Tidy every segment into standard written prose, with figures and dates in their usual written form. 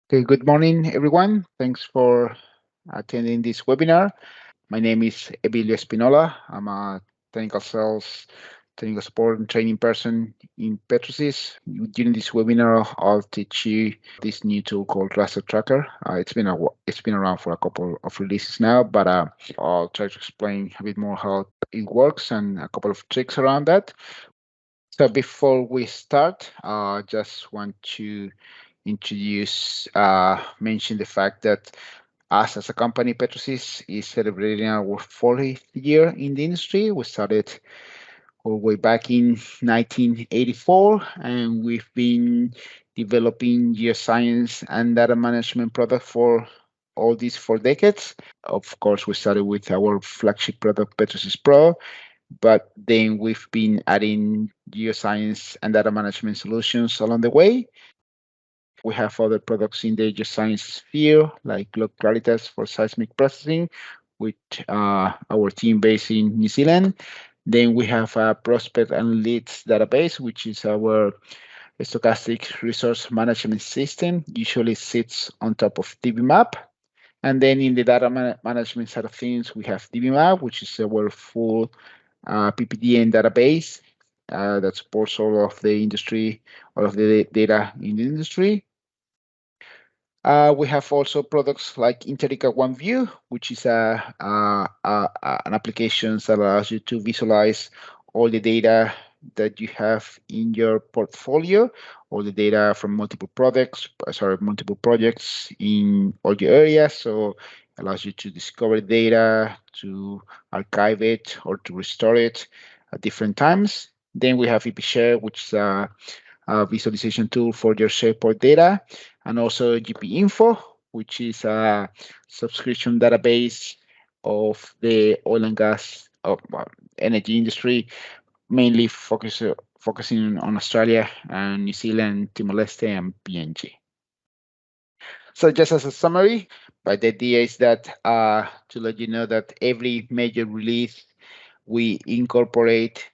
Okay, good morning, everyone. Thanks for attending this webinar. My name is Emilio Espinola. I'm a technical sales, technical support and training person in Petrosys. During this webinar, I'll teach you this new tool called Raster Tracker. It's been around for a couple of releases now, but I'll try to explain a bit more how it works and a couple of tricks around that. So before we start, I just want to mention the fact that us as a company, Petrosys is celebrating our 40th year in the industry. We started all the way back in 1984, and we've been developing geoscience and data management product for all these 4 decades. Of course, we started with our flagship product, Petrosys PRO, but then we've been adding geoscience and data management solutions along the way. We have other products in the geoscience sphere, like Localitas for seismic processing, with our team based in New Zealand. Then we have a prospect and leads database, which is our stochastic resource management system. Usually sits on top of DBMap. And then in the data management side of things, we have DBMap, which is our full PPDN database that supports all of the data in the industry. We have also products like Interica OneView, which is an application that allows you to visualize all the data that you have in your portfolio, all the data from multiple projects in all your areas. So it allows you to discover data, to archive it, or to restore it at different times. Then we have EPShare, which is a visualization tool for your SharePoint data, and also GP Info, which is a subscription database of the oil and gas energy industry, mainly focusing on Australia and New Zealand, Timor-Leste, and PNG. So just as a summary, but the idea is that to let you know that every major release, we incorporate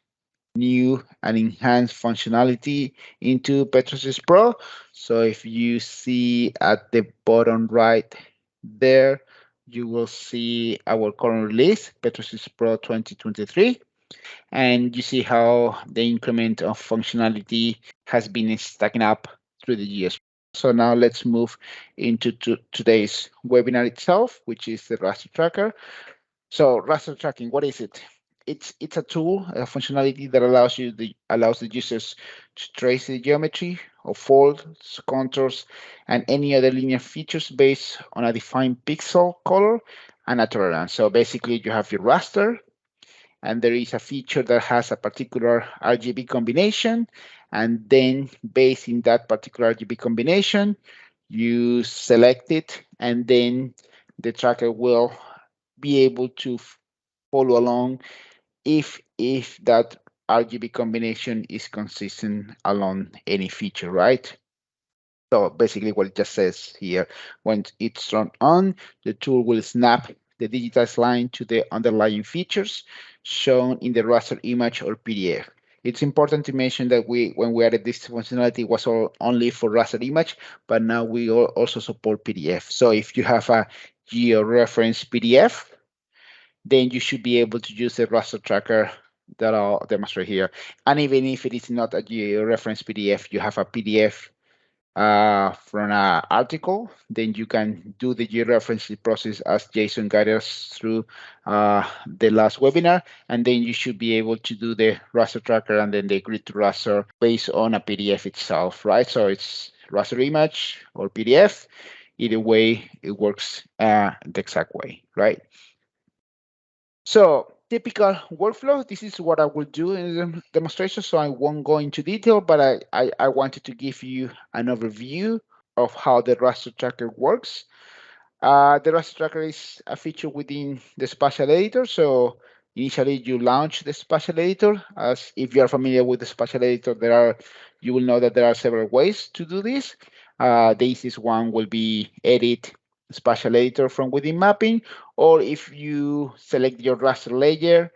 new and enhanced functionality into Petrosys Pro. So if you see at the bottom right there, you will see our current release, Petrosys Pro 2023. And you see how the increment of functionality has been stacking up through the years. So now let's move into today's webinar itself, which is the raster tracker. So raster tracking, what is it? It's a tool, a functionality that allows the users to trace the geometry of folds, contours, and any other linear features based on a defined pixel color and a tolerance. So basically, you have your raster, and there is a feature that has a particular RGB combination, and then based in that particular RGB combination, you select it, and then the tracker will be able to follow along if that RGB combination is consistent along any feature, right? So basically what it just says here, when it's turned on, the tool will snap the digitized line to the underlying features shown in the raster image or PDF. It's important to mention that when we added this functionality, it was only for raster image, but now we also support PDF. So if you have a georeference PDF, then you should be able to use the raster tracker that I'll demonstrate here. And even if it is not a georeference PDF, you have a PDF from an article, then you can do the georeferencing process as Jason guided us through the last webinar, and then you should be able to do the raster tracker and then the grid to raster based on a PDF itself, right? So it's raster image or PDF. Either way, it works the exact way, right? So typical workflow, this is what I will do in the demonstration, so I won't go into detail, but I wanted to give you an overview of how the raster tracker works. The raster tracker is a feature within the spatial editor, so initially you launch the spatial editor. As if you are familiar with the spatial editor, you will know that there are several ways to do this. The easiest one will be edit spatial editor from within mapping, or if you select your raster layer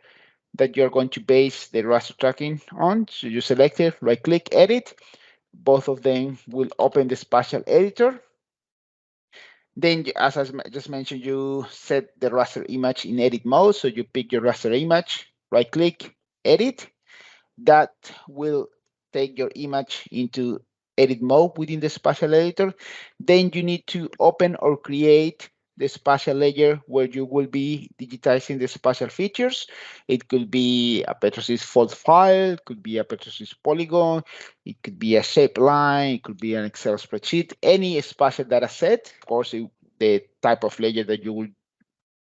that you're going to base the raster tracking on, so you select it, right click, edit, both of them will open the spatial editor. Then, as I just mentioned, you set the raster image in edit mode. So you pick your raster image, right click, edit. That will take your image into edit mode within the spatial editor. Then you need to open or create the spatial layer where you will be digitizing the spatial features. It could be a Petrosys fault file, it could be a Petrosys polygon, it could be a shape line, it could be an Excel spreadsheet, any spatial data set. Of course, the type of layer that you will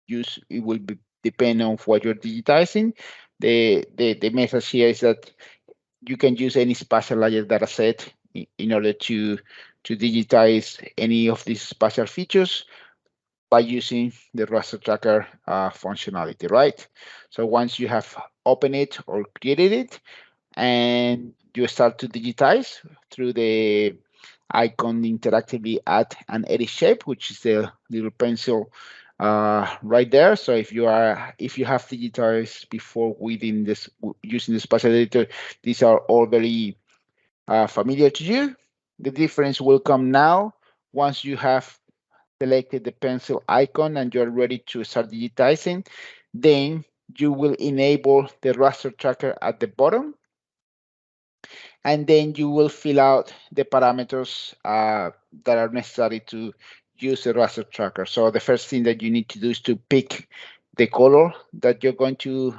use, it will be depend on what you're digitizing. The message here is that you can use any spatial layer data set in order to digitize any of these spatial features by using the raster tracker functionality, right? So once you have opened it or created it, and you start to digitize through the icon interactively add an edit shape, which is the little pencil right there. So if you have digitized before within this using the spatial editor, these are all very familiar to you. The difference will come now once you have selected the pencil icon and you're ready to start digitizing. Then you will enable the raster tracker at the bottom, and then you will fill out the parameters that are necessary to use the raster tracker. So the first thing that you need to do is to pick the color that you're going to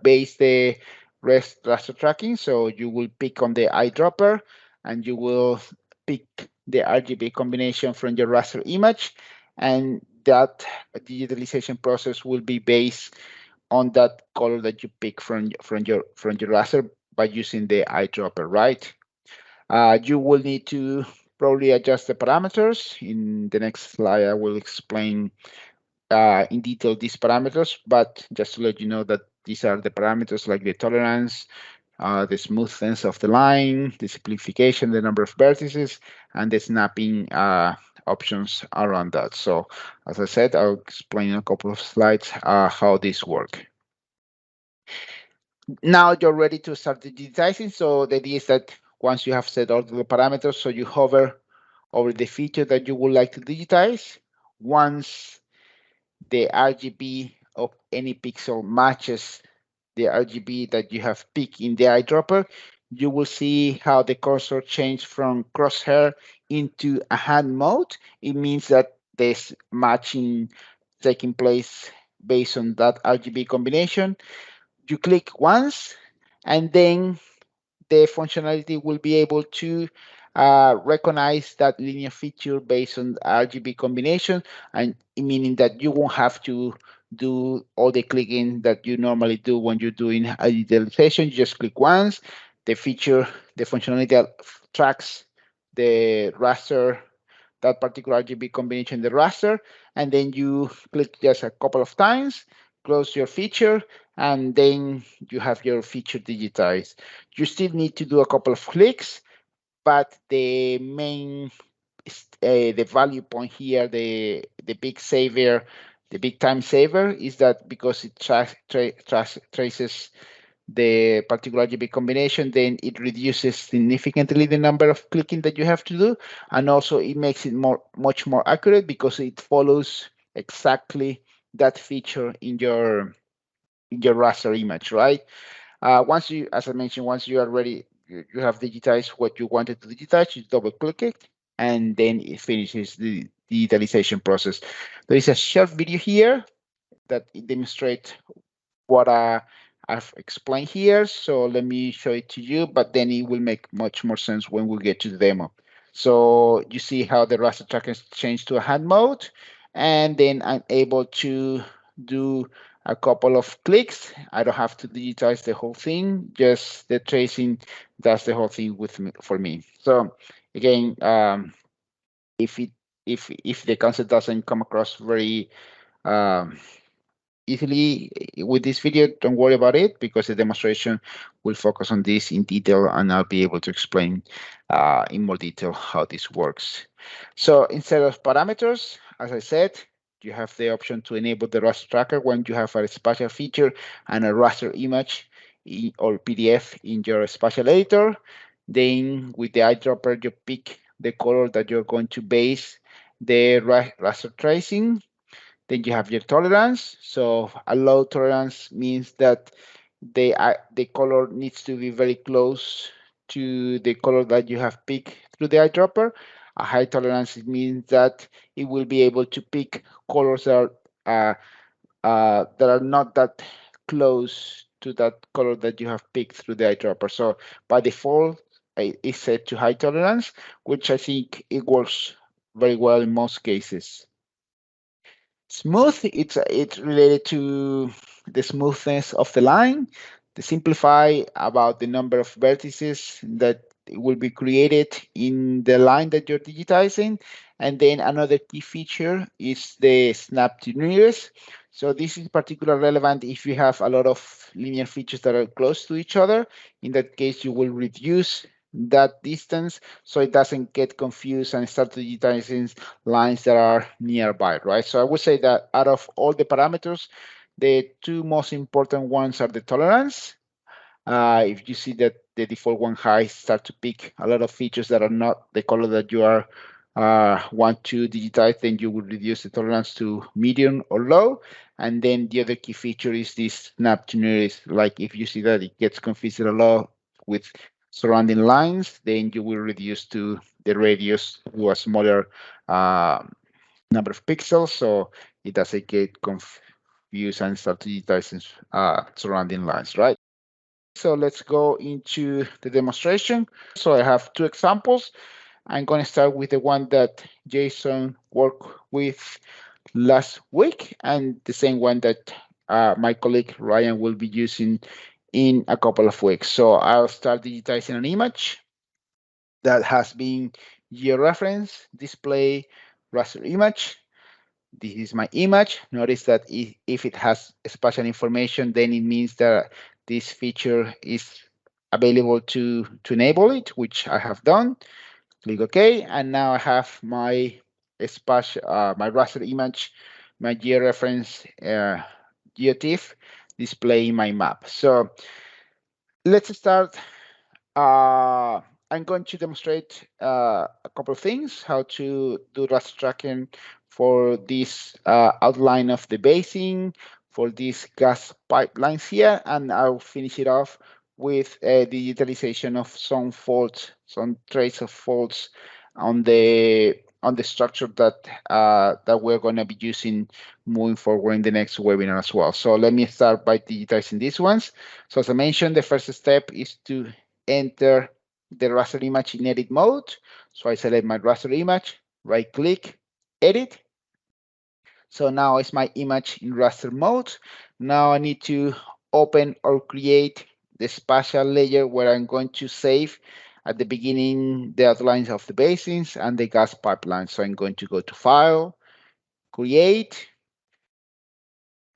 base the raster tracking. So you will pick on the eyedropper, and you will pick the RGB combination from your raster image, and that digitalization process will be based on that color that you pick from your raster by using the eyedropper, right? You will need to probably adjust the parameters. In the next slide, I will explain in detail these parameters, but just to let you know that these are the parameters like the tolerance, the smoothness of the line, the simplification, the number of vertices, and the snapping options around that. So as I said, I'll explain in a couple of slides how this work. Now you're ready to start digitizing. So the idea is that once you have set all the parameters, so you hover over the feature that you would like to digitize. Once the RGB of any pixel matches the RGB that you have picked in the eyedropper, you will see how the cursor changed from crosshair into a hand mode. It means that there's matching taking place based on that RGB combination. You click once, and then the functionality will be able to recognize that linear feature based on RGB combination, and meaning that you won't have to do all the clicking that you normally do when you're doing a digitalization. You just click once, the feature, the functionality tracks the raster, that particular RGB combination in the raster, and then you click just a couple of times, close your feature, and then you have your feature digitized. You still need to do a couple of clicks, but the main, the value point here, the big saver, the big time saver is that because it traces the particular RGB combination, then it reduces significantly the number of clicking that you have to do, and also it makes it much more accurate because it follows exactly that feature in your raster image, right? Once you, as I mentioned, once you are ready, you have digitized what you wanted to digitize, you double click it, and then it finishes the digitalization process. There is a short video here that demonstrates what I've explained here. So let me show it to you, but then it will make much more sense when we get to the demo. So you see how the raster tracker is changed to a hand mode, and then I'm able to do a couple of clicks. I don't have to digitize the whole thing, just the tracing does the whole thing with me, for me. So again, if it if the concept doesn't come across very um, easily with this video, don't worry about it because the demonstration will focus on this in detail, and I'll be able to explain in more detail how this works. So instead of parameters, as I said, you have the option to enable the raster tracker when you have a spatial feature and a raster image or PDF in your spatial editor. Then with the eyedropper, you pick the color that you're going to base the raster tracing. Then you have your tolerance. So a low tolerance means that the color needs to be very close to the color that you have picked through the eyedropper. A high tolerance means that it will be able to pick colors that are not that close to that color that you have picked through the eyedropper. So by default, it's set to high tolerance, which I think it works very well in most cases. Smooth, it's related to the smoothness of the line. The simplify about the number of vertices that will be created in the line that you're digitizing. And then another key feature is the snap to nearest. So this is particularly relevant if you have a lot of linear features that are close to each other. In that case, you will reduce that distance so it doesn't get confused and start digitizing lines that are nearby, right? So I would say that out of all the parameters, the two most important ones are the tolerance. If you see that the default one high start to pick a lot of features that are not the color that you are want to digitize, then you will reduce the tolerance to medium or low. And then the other key feature is this snap to nearest. Like if you see that it gets confused a lot with surrounding lines, then you will reduce to the radius to a smaller uh, number of pixels, so it doesn't get confused and start digitizing surrounding lines, right? So let's go into the demonstration. So I have two examples. I'm going to start with the one that Jason worked with last week and the same one that my colleague Ryan will be using in a couple of weeks. So I'll start digitizing an image that has been georeference, display, raster image. This is my image. Notice that if it has spatial information, then it means that this feature is available to enable it, which I have done. Click OK, and now I have my my raster image, my georeference geotiff displaying my map. So let's start. I'm going to demonstrate a couple of things, how to do raster tracking for this outline of the basin, for these gas pipelines here, and I'll finish it off with a digitalization of some faults, some trace of faults on the structure that we're going to be using moving forward in the next webinar as well. So let me start by digitizing these ones. So as I mentioned, the first step is to enter the raster image in edit mode. So I select my raster image, right click, edit. So now it's my image in raster mode. Now I need to open or create the spatial layer where I'm going to save at the beginning the outlines of the basins and the gas pipeline. So I'm going to go to File, Create.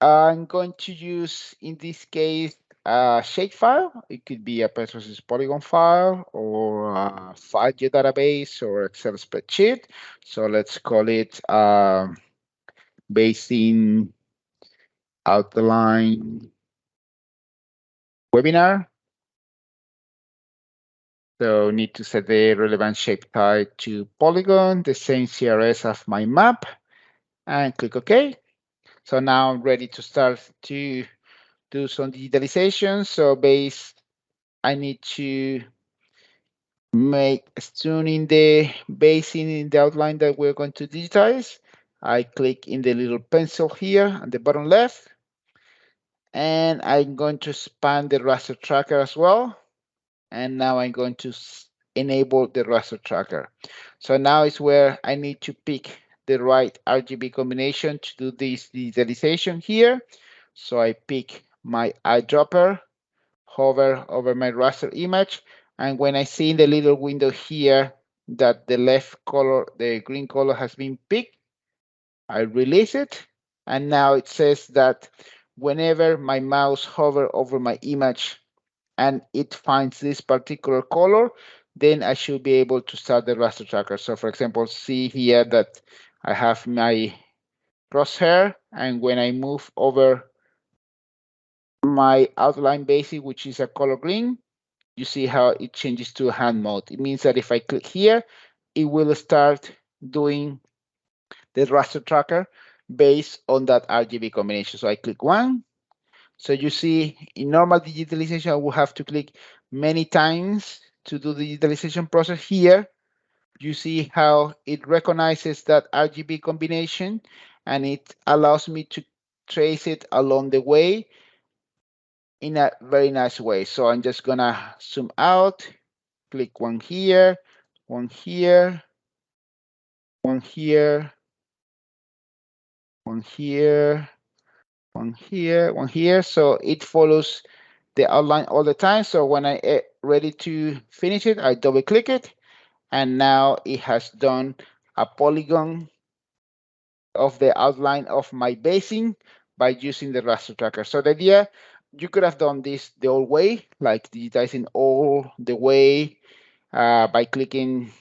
I'm going to use, in this case, a shapefile. It could be a Petrosys polygon file or a file database or Excel spreadsheet. So let's call it basin outline webinar. So need to set the relevant shape type to polygon, the same CRS of my map, and click OK. So now I'm ready to start to do some digitalization. So I need to make a tune in the basin in the outline that we're going to digitize. I click in the little pencil here on the bottom left, and I'm going to expand the raster tracker as well. And now I'm going to enable the raster tracker. So now is where I need to pick the right RGB combination to do this digitalization here. So I pick my eyedropper, hover over my raster image, and when I see in the little window here that the left color, the green color has been picked, I release it, and now it says that whenever my mouse hover over my image and it finds this particular color, then I should be able to start the raster tracker. So for example, see here that I have my crosshair, and when I move over my outline basic, which is a color green, you see how it changes to hand mode. It means that if I click here, it will start doing the raster tracker based on that RGB combination. So I click one. So you see, in normal digitalization, I will have to click many times to do the digitalization process. Here, you see how it recognizes that RGB combination, and it allows me to trace it along the way in a very nice way. So I'm just gonna zoom out, click one here, one here, one here, one here, one here, one here. So it follows the outline all the time. So when I ready to finish it, I double click it, and now it has done a polygon of the outline of my basing by using the raster tracker. So the idea, you could have done this the old way, like digitizing all the way by clicking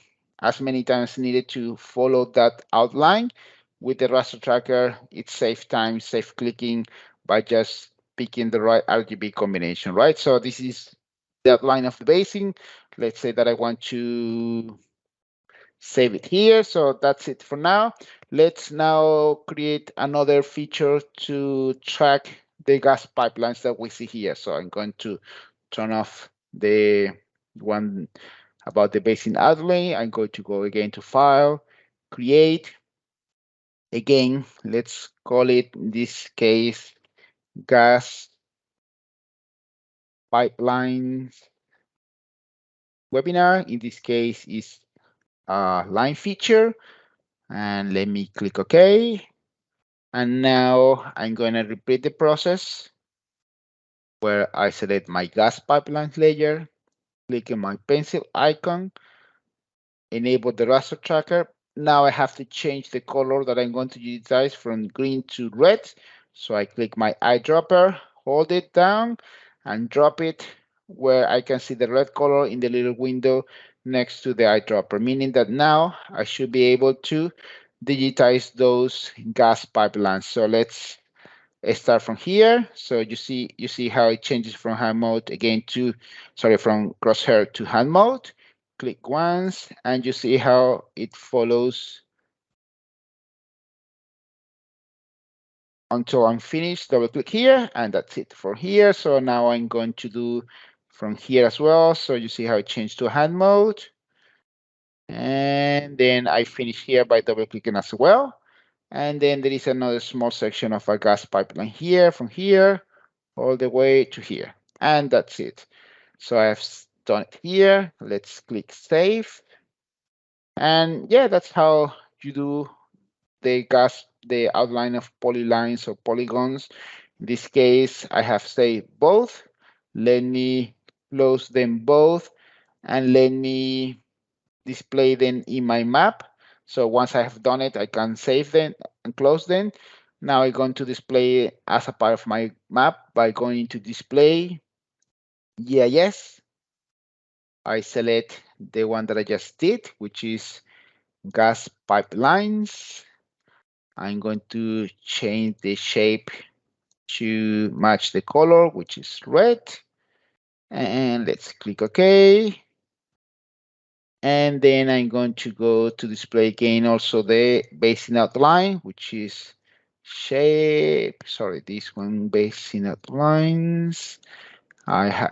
as many times needed to follow that outline. With the raster tracker, it saves time, safe clicking by just picking the right RGB combination, right? So this is the outline of the basing. Let's say that I want to save it here. So that's it for now. Let's now create another feature to track the gas pipelines that we see here. So I'm going to turn off the one about the basin outlay. I'm going to go again to File, Create. Again, let's call it, in this case, Gas Pipelines Webinar. In this case, is a line feature. And let me click OK. And now I'm going to repeat the process where I select my gas pipelines layer, click on my pencil icon, enable the raster tracker. Now I have to change the color that I'm going to utilize from green to red. So I click my eyedropper, hold it down, and drop it where I can see the red color in the little window next to the eyedropper, meaning that now I should be able to digitize those gas pipelines. So let's start from here. So you see how it changes from hand mode again to, sorry, from crosshair to hand mode. Click once, and you see how it follows until I'm finished. Double click here, and that's it for here. So now I'm going to do from here as well. So you see how it changed to hand mode. And then I finish here by double clicking as well. And then there is another small section of a gas pipeline here, from here all the way to here. And that's it. So I have done it here. Let's click Save. And yeah, that's how you do the outline of polylines or polygons. In this case, I have saved both. Let me close them both, and let me display them in my map. So once I have done it, I can save them and close them. Now I'm going to display as a part of my map by going to Display, GIS. I select the one that I just did, which is gas pipelines. I'm going to change the shape to match the color, which is red. And let's click OK. And then I'm going to go to display again also the basin outline, which is shape. Sorry, this one, basin outlines.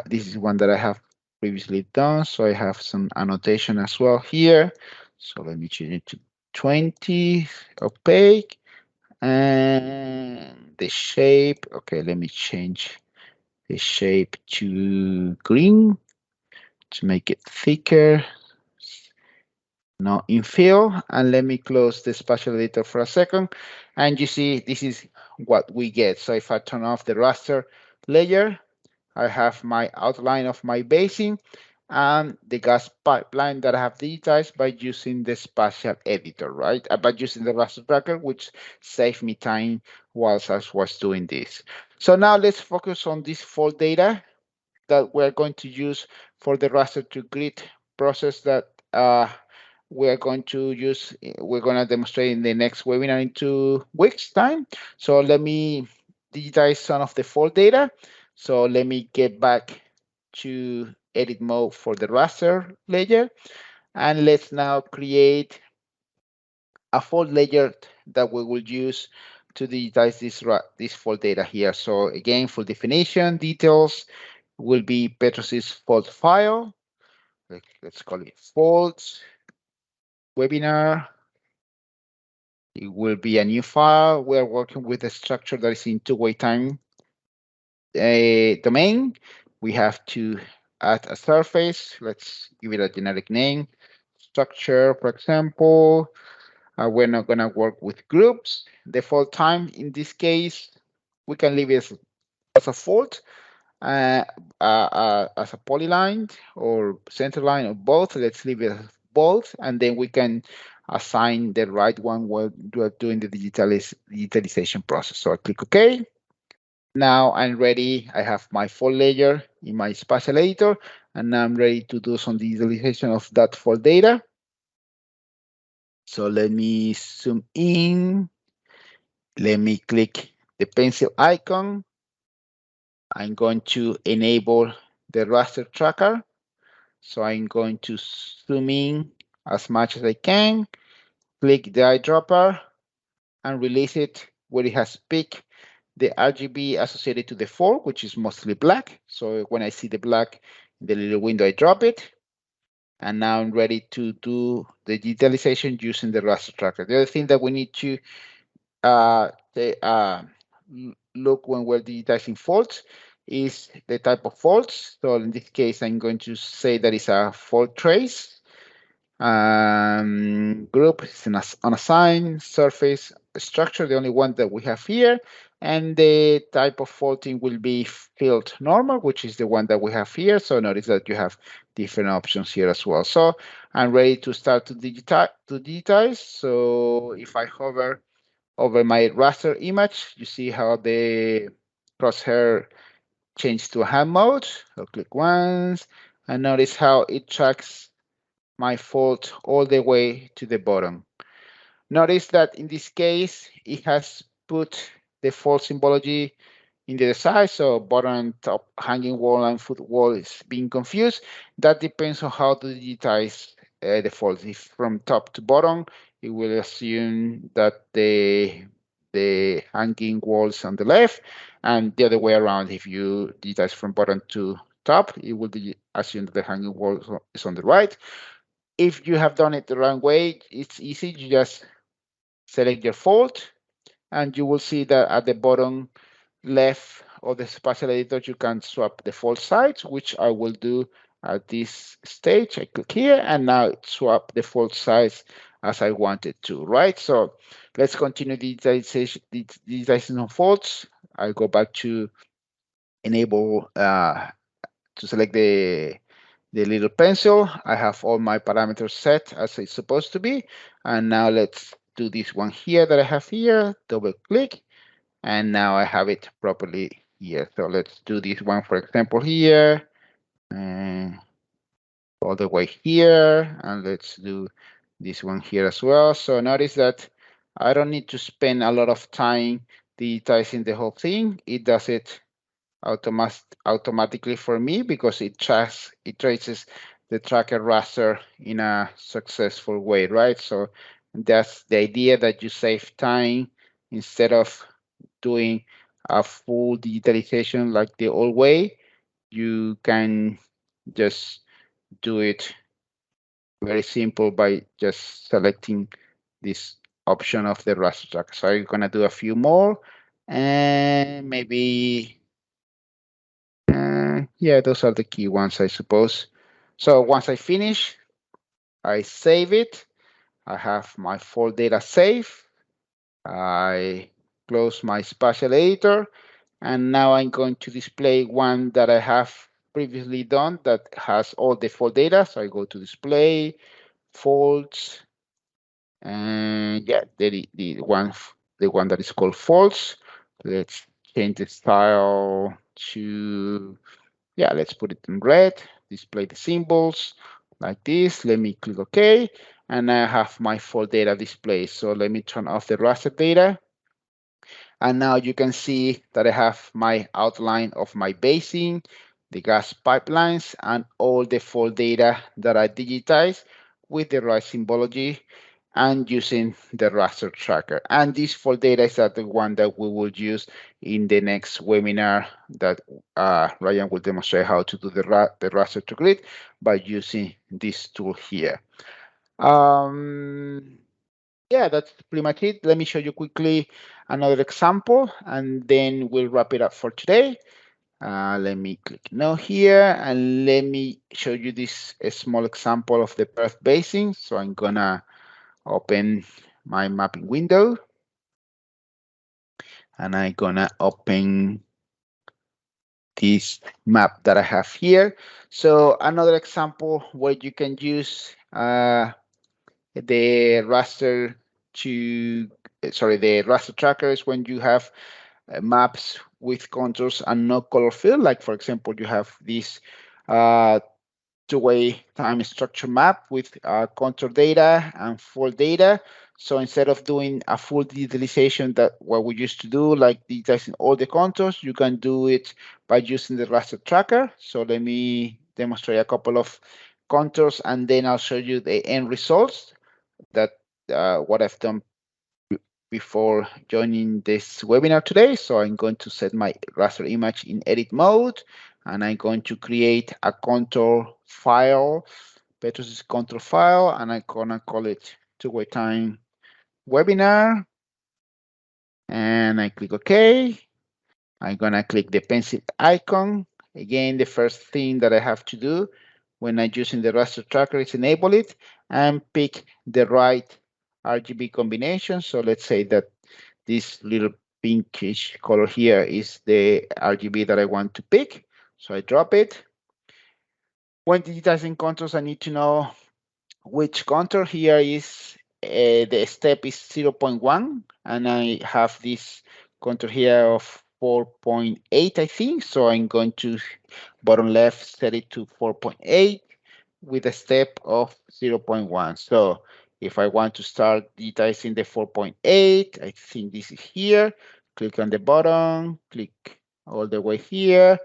This is one that I have previously done, so I have some annotation as well here. So let me change it to 20 opaque, and the shape. Okay, let me change the shape to green to make it thicker. Now infill, and let me close the spatial editor for a second. And you see, this is what we get. So if I turn off the raster layer, I have my outline of my basin and the gas pipeline that I have digitized by using the spatial editor, right? By using the raster tracker, which saved me time whilst I was doing this. So now let's focus on this fault data that we're going to use for the raster to grid process that we're going to use. We're going to demonstrate in the next webinar in 2 weeks time. So let me digitize some of the fault data. So let me get back to edit mode for the raster layer. And let's now create a fault layer that we will use to digitize this fault data here. So again, for definition, details will be Petrosys fault file. Let's call it faults webinar. It will be a new file. We're working with a structure that is in two-way time domain. We have to add a surface. Let's give it a generic name. Structure, for example. We're not going to work with groups. Default time, in this case, we can leave it as a fault, uh, as a polyline or center line or both. Let's leave it as both, and then we can assign the right one while we're doing the digitalization process. So I click OK. Now I'm ready. I have my fault layer in my spatial editor, and now I'm ready to do some digitalization of that fault data. So let me zoom in. Let me click the pencil icon. I'm going to enable the raster tracker. So I'm going to zoom in as much as I can, click the eyedropper, and release it where it has picked the RGB associated to the fault, which is mostly black. So when I see the black in the little window, I drop it. And now I'm ready to do the digitalization using the raster tracker. The other thing that we need to look when we're digitizing faults is the type of faults. So in this case, I'm going to say that it's a fault trace. Group is an unassigned surface structure, the only one that we have here. And the type of faulting will be field normal, which is the one that we have here. So notice that you have different options here as well. So I'm ready to start to digitize. So if I hover over my raster image, you see how the crosshair changed to hand mode. I'll click once and notice how it tracks my fault all the way to the bottom. Notice that in this case, it has put the fault symbology in the side, so bottom, top, hanging wall, and foot wall is being confused. That depends on how to digitize the faults. If from top to bottom, it will assume that the hanging walls on the left, and the other way around. If you digitize from bottom to top, it will assume that the hanging wall is on the right. If you have done it the wrong way, it's easy. You just select your fault, and you will see that at the bottom left of the spatial editor, you can swap the fault sites, which I will do at this stage. I click here, and now swap the fault size as I wanted to, right? So let's continue digitization of faults. I go back to enable to select the little pencil. I have all my parameters set as it's supposed to be. And now let's do this one here that I have here, double click, and now I have it properly here. So let's do this one, for example, here, and all the way here, and let's do this one here as well. So notice that I don't need to spend a lot of time digitizing the whole thing. It does it automatically for me because it traces the tracker raster in a successful way, right? So that's the idea, that you save time instead of doing a full digitalization like the old way. You can just do it very simple by just selecting this option of the raster tracker. So I'm gonna do a few more, and maybe yeah, those are the key ones, I suppose. So once I finish, I save it. I have my fault data saved. I close my spatial editor, and now I'm going to display one that I have previously done that has all the fault data. So I go to display, faults, and yeah, the one that is called faults. Let's change the style to, yeah, let's put it in red, display the symbols like this. Let me click OK, and I have my fault data display. So let me turn off the raster data. And now you can see that I have my outline of my basin, the gas pipelines, and all the fault data that I digitized with the right symbology. and using the raster tracker. And this full data is the one that we will use in the next webinar that Ryan will demonstrate how to do the raster to grid by using this tool here. Yeah, that's pretty much it. Let me show you quickly another example, and then we'll wrap it up for today. Let me click no here, and let me show you this small example of the Perth Basin. So I'm gonna open my mapping window, and I'm gonna open this map that I have here. So another example where you can use the raster to, sorry, the raster trackers when you have maps with contours and no color fill. Like for example, you have this uh, two-way time structure map with contour data and full data. So instead of doing a full digitalization that what we used to do, like digitizing all the contours, you can do it by using the raster tracker. So let me demonstrate a couple of contours, and then I'll show you the end results that what I've done before joining this webinar today. So I'm going to set my raster image in edit mode, and I'm going to create a contour file, Petrosys contour file, and I'm gonna call it two-way time webinar. And I click OK. I'm gonna click the pencil icon. Again, the first thing that I have to do when I'm using the raster tracker is enable it and pick the right RGB combination. So let's say that this little pinkish color here is the RGB that I want to pick. So I drop it. When digitizing contours, I need to know which contour here is. The step is 0.1, and I have this contour here of 4.8, I think. So I'm going to bottom left set it to 4.8 with a step of 0.1. So if I want to start digitizing the 4.8, I think this is here. Click on the bottom, click all the way here,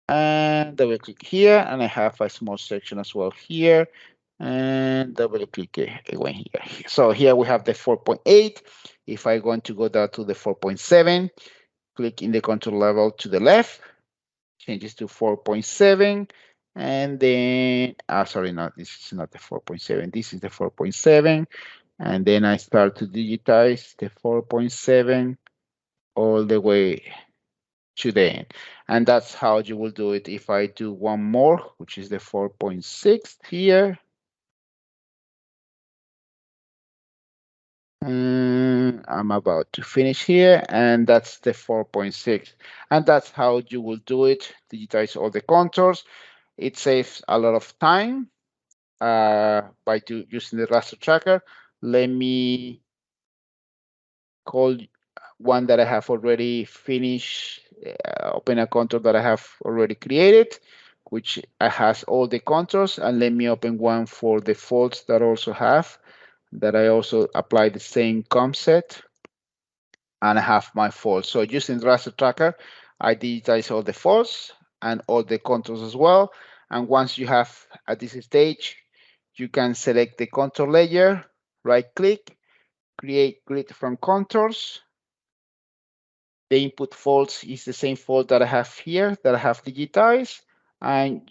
and double click here, and I have a small section as well here, and double click again here. So here we have the 4.8. If I want to go down to the 4.7, click in the control level to the left, changes to 4.7, and then, sorry, no, this is not the 4.7, this is the 4.7, and then I start to digitize the 4.7 all the way to the end. And that's how you will do it. If I do one more, which is the 4.6 here, and I'm about to finish here, and that's the 4.6. And that's how you will do it, digitize all the contours. It saves a lot of time by using the raster tracker. Let me call one that I have already finished, open a contour that I have already created, which has all the contours, and let me open one for the folds that also have, that I also apply the same concept, and I have my folds. So using the raster tracker, I digitize all the folds and all the contours as well. And once you have at this stage, you can select the contour layer, right click, create grid from contours. The input folds is the same fold that I have here that I have digitized, and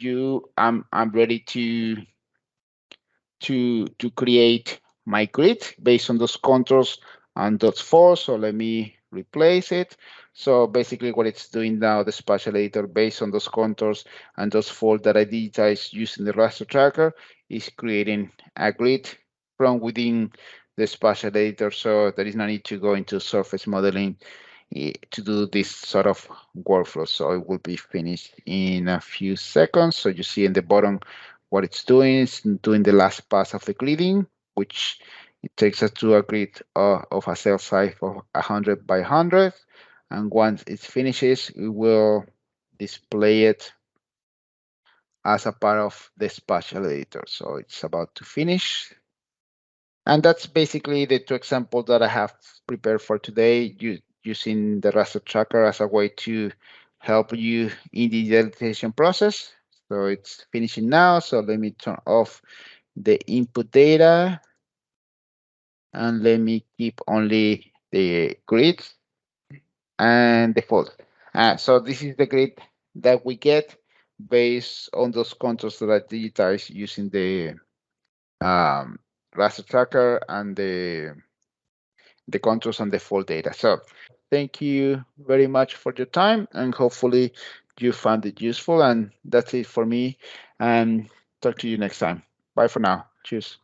I'm ready to create my grid based on those contours and those folds. So let me replace it. So basically what it's doing now, the spatial editor based on those contours and those folds that I digitized using the raster tracker is creating a grid from within the spatial editor. So there is no need to go into surface modeling to do this sort of workflow. So it will be finished in a few seconds. So you see in the bottom what it's doing is doing the last pass of the gridding, which it takes us to a grid of a cell size of 100 by 100. And once it finishes, we will display it as a part of the spatial editor. So it's about to finish. And that's basically the two examples that I have prepared for today, using the raster tracker as a way to help you in the digitalization process. So it's finishing now. So let me turn off the input data. And let me keep only the grids and the fold. So this is the grid that we get based on those contours that are digitized using the raster tracker and the contours and the fold data. So thank you very much for your time, and hopefully you found it useful. And that's it for me. And talk to you next time. Bye for now. Cheers.